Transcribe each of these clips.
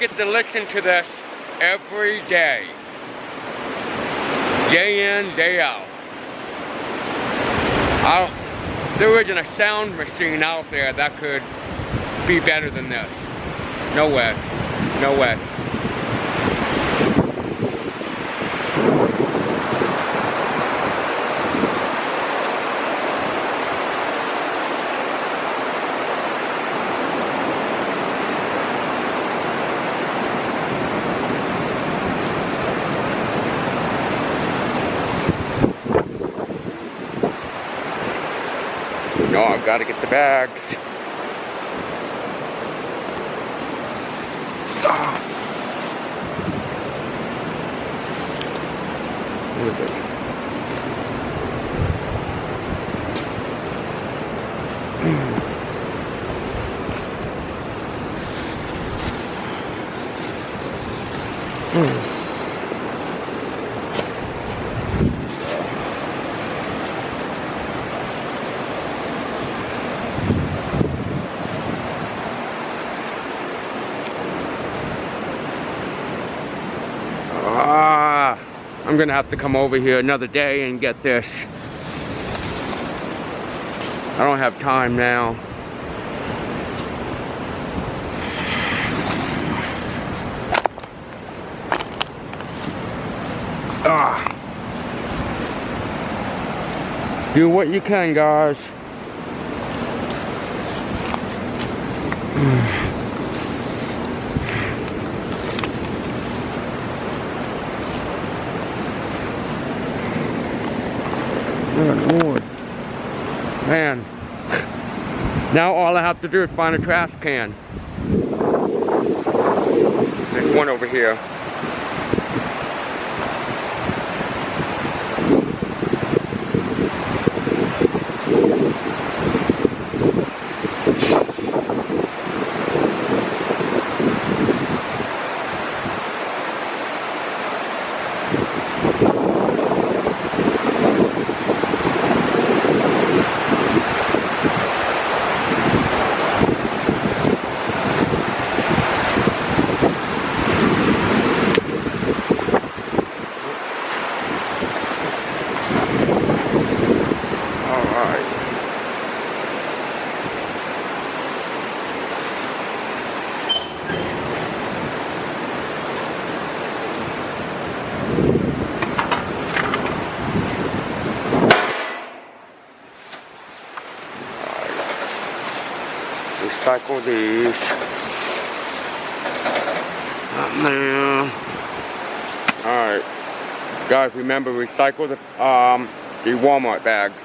get to listen to this every day. Day in, day out. There isn't a sound machine out there that could be better than this. No way. No way. No, I've got to get the bags. I'm gonna have to come over here another day and get this. I don't have time now. Do what you can, guys. Good Lord. Man. Now all I have to do is find a trash can. There's one over here. Recycle these. Alright. Guys, remember, recycle the Walmart bags.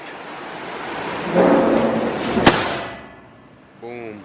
Boom.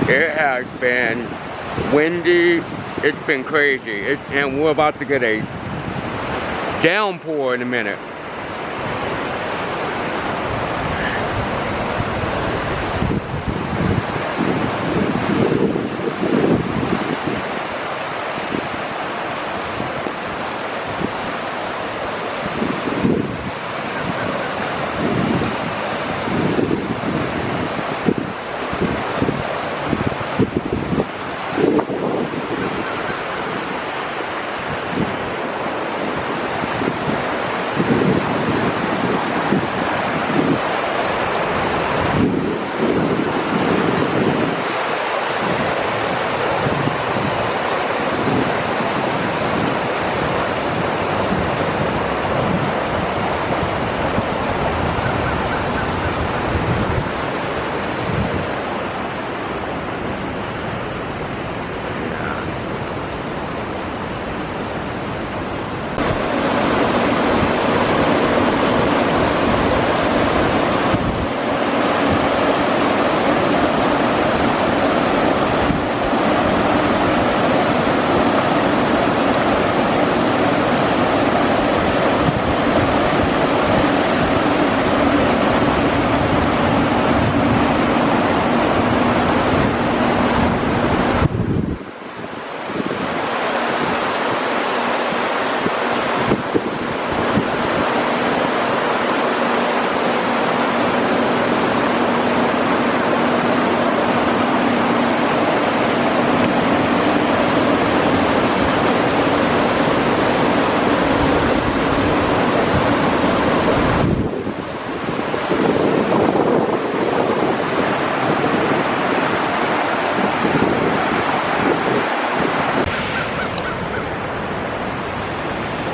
It has been windy, it's been crazy, and we're about to get a downpour in a minute.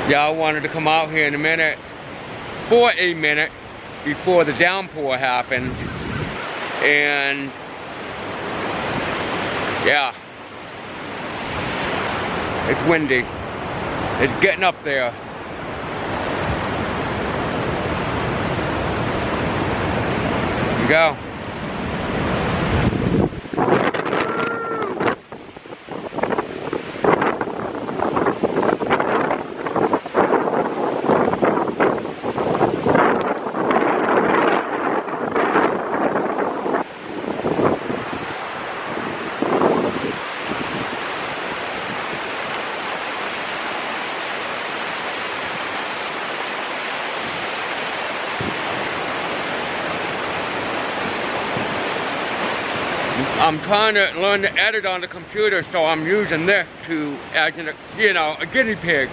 Yeah, I wanted to come out here in a minute, for a minute, before the downpour happened. And yeah, it's windy. It's getting up there. Here we go. I'm trying to learn to edit on the computer, so I'm using this to, as a guinea pig.